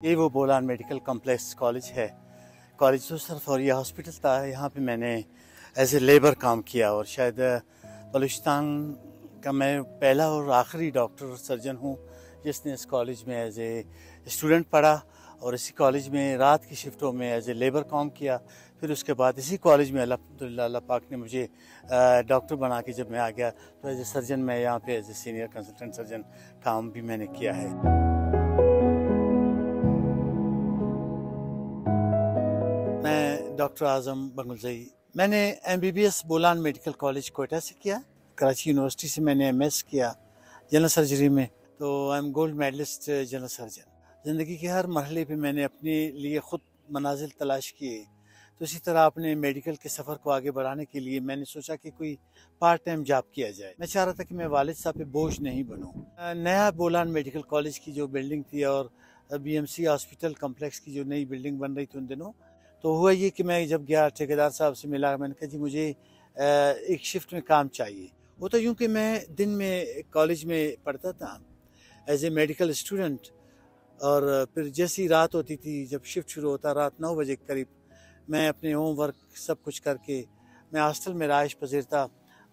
ये वो Bolan medical complex college है। कॉलेज दूसरी तरफ और ये हॉस्पिटल था। यहाँ पे मैंने एज ए लेबर काम किया और शायद बलूचिस्तान का मैं पहला और आखिरी डॉक्टर सर्जन हूँ जिसने इस कॉलेज में एज ए स्टूडेंट पढ़ा और इसी कॉलेज में रात की शिफ्टों में एज ए लेबर काम किया। फिर उसके बाद इसी कॉलेज में अल्हम्दुलिल्लाह अल्लाह पाक ने मुझे डॉक्टर बना के जब मैं आ गया तो एज ए सर्जन मैं यहाँ पे as a senior consultant surgeon काम भी मैंने किया है। मैं डॉक्टर आज़म बंगुलज़ई, मैंने MBBS Bolan medical college Quetta से किया। कराची यूनिवर्सिटी से मैंने MS किया जनरल सर्जरी में, तो I am gold medalist general surgeon. ज़िंदगी के हर मरहले पे मैंने अपने लिए ख़ुद मनाजिल तलाश किए, तो इसी तरह अपने मेडिकल के सफ़र को आगे बढ़ाने के लिए मैंने सोचा कि कोई पार्ट टाइम जॉब किया जाए। मैं चाह रहा था कि मैं वालिद साहब पे बोझ नहीं बनूं। नया बोलान मेडिकल कॉलेज की जो बिल्डिंग थी और BMC हॉस्पिटल कम्प्लेक्स की जो नई बिल्डिंग बन रही थी उन दिनों, तो हुआ ये कि मैं जब गया ठेकेदार साहब से मिला, मैंने कहा जी मुझे एक शिफ्ट में काम चाहिए। वो तो यूँ कि मैं दिन में कॉलेज में पढ़ता था एज ए मेडिकल स्टूडेंट, और फिर जैसी रात होती थी, जब शिफ्ट शुरू होता रात 9 बजे के करीब, मैं अपने होम वर्क सब कुछ करके मैं हॉस्टल में रहाइश पजीरता,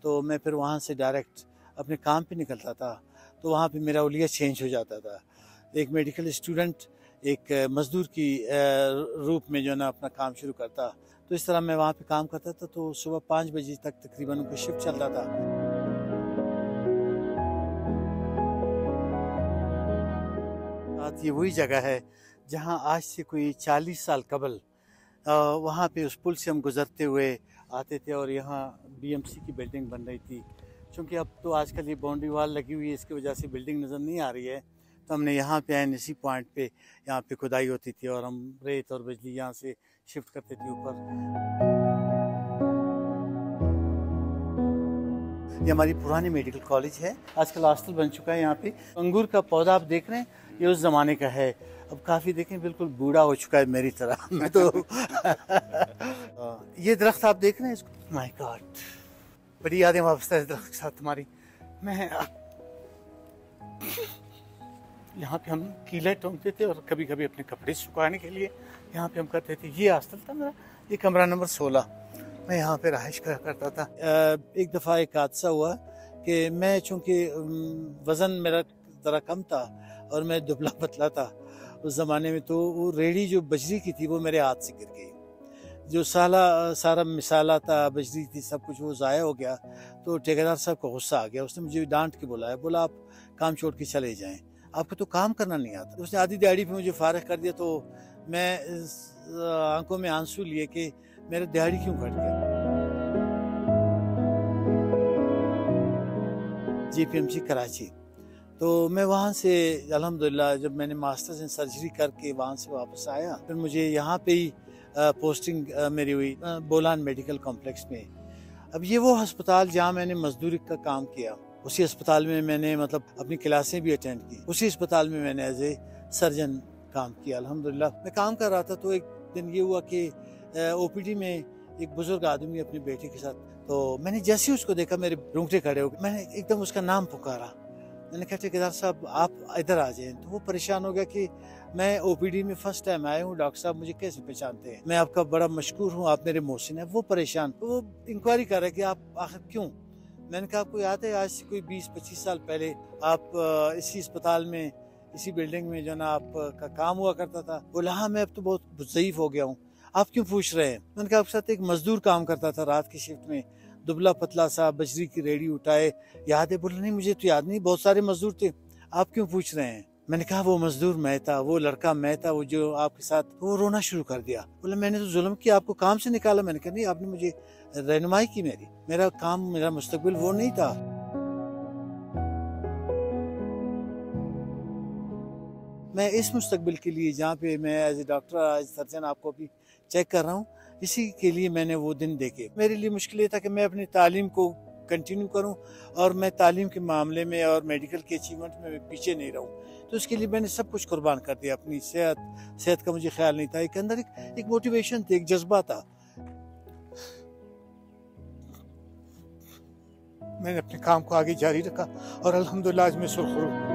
तो मैं फिर वहाँ से डायरेक्ट अपने काम पे निकलता था। तो वहाँ पे मेरा हुलिया चेंज हो जाता था। एक मेडिकल स्टूडेंट एक मज़दूर की रूप में जो ना अपना काम शुरू करता, तो इस तरह मैं वहाँ पे काम करता था। तो सुबह 5 बजे तक तकरीबन उनका शिफ्ट चलता था। ये वही जगह है जहाँ आज से कोई 40 साल कबल वहाँ पे उस पुल से हम गुज़रते हुए आते थे और यहाँ BMC की बिल्डिंग बन रही थी। क्योंकि अब तो आजकल ये बाउंड्री वॉल लगी हुई है, इसकी वजह से बिल्डिंग नज़र नहीं आ रही है, तो हमने यहाँ पे आए, इसी पॉइंट पे यहाँ पे खुदाई होती थी और हम रेत और बिजली यहाँ से शिफ्ट करते थे ऊपर। ये हमारी पुरानी मेडिकल कॉलेज है, आजकल हॉस्टल बन चुका है। यहाँ पे अंगूर का पौधा आप देख रहे हैं, ये उस ज़माने का है। अब काफ़ी देखें बिल्कुल बूढ़ा हो चुका है मेरी तरह मैं तो ये दरख्त आप देख रहे हैं इसको, माय गॉड बड़ी यादें वापस है दरख्त के साथ तुम्हारी। मैं यहाँ पे हम कीले टोंकते थे और कभी कभी अपने कपड़े सुखाने के लिए यहाँ पे हम करते थे। ये हॉस्टल था मेरा, ये कमरा नंबर 16, मैं यहाँ पे रहाइश करता था। एक दफ़ा एक हादसा हुआ कि मैं चूँकि वज़न मेरा ज़रा कम था और मैं दुबला पतला था उस ज़माने में, तो वो रेडी जो बजरी की थी वो मेरे हाथ से गिर गई। जो सारा मिसाला था, बजरी थी, सब कुछ वो ज़ाया हो गया। तो ठेकेदार साहब को गुस्सा आ गया, उसने मुझे डांट के बुलाया, बोला आप काम छोड़ के चले जाएं, आपको तो काम करना नहीं आता। उसने आधी दिहाड़ी पे मुझे फारिग कर दिया। तो मैं आंखों में आंसू लिए कि मेरा दिहाड़ी क्यों कट गया। GPMC कराची, तो मैं वहाँ से अल्हम्दुलिल्लाह जब मैंने मास्टर्स इन सर्जरी करके वहाँ से वापस आया, फिर मुझे यहाँ पे ही पोस्टिंग मेरी हुई बोलान मेडिकल कॉम्प्लेक्स में। अब ये वो अस्पताल जहाँ मैंने मजदूरी का काम किया, उसी अस्पताल में मैंने मतलब अपनी क्लासें भी अटेंड की, उसी अस्पताल में मैंने एज ए सर्जन काम किया। अल्हम्दुलिल्लाह मैं काम कर रहा था, तो एक दिन ये हुआ कि OPD में एक बुजुर्ग आदमी अपनी बेटी के साथ, तो मैंने जैसे ही उसको देखा मेरे रोंगटे खड़े हो गए। मैंने एकदम उसका नाम पुकारा, मैंने कहा ठेकेदार साहब आप इधर आ जाएं। तो वो परेशान हो गया कि मैं OPD में फर्स्ट टाइम आया हूँ, डॉक्टर साहब मुझे कैसे पहचानते हैं, मैं आपका बड़ा मशकूर हूँ, आप मेरे मोहसिन हैं। वो परेशान, तो वो इंक्वायरी कर रहे कि आप आखिर क्यों। मैंने कहा आपको याद है आज से कोई 20-25 साल पहले आप इसी अस्पताल में, इसी बिल्डिंग में जो ना आपका काम हुआ करता था। बोला हाँ मैं अब तो बहुत ज़ईफ हो गया हूँ, आप क्यों पूछ रहे हैं। मैंने कहा आपके साथ एक मजदूर काम करता था रात की शिफ्ट में, दुबला पतला सा, बजरी की रेडी उठाए, याद है। बोला नहीं मुझे तो याद नहीं, बहुत सारे मजदूर थे, आप क्यों पूछ रहे हैं। मैंने कहा वो मजदूर मैं था, वो लड़का मैं था, वो जो आपके साथ। तो वो रोना शुरू कर दिया, बोला मैंने तो जुल्म किया, आपको काम से निकाला। मैंने कहा नहीं, आपने मुझे रहनुमाई की, मेरा काम, मेरा मुस्तकबिल वो नहीं था। मैं इस मुस्तकबिल के लिए जहाँ पे मैं as a doctor, as surgeon आपको भी चेक कर रहा हूँ, इसी के लिए मैंने वो दिन देखे। मेरे लिए मुश्किल ये था कि मैं अपनी तालीम को कंटिन्यू करूं और मैं तालीम के मामले में और मेडिकल के अचीवमेंट में पीछे नहीं रहूं। तो इसके लिए मैंने सब कुछ कुर्बान कर दिया। अपनी सेहत का मुझे ख्याल नहीं था, एक अंदर एक मोटिवेशन थी, एक जज्बा था। मैंने अपने काम को आगे जारी रखा और अल्हम्दुलिल्लाह आज मैं सुरखरू।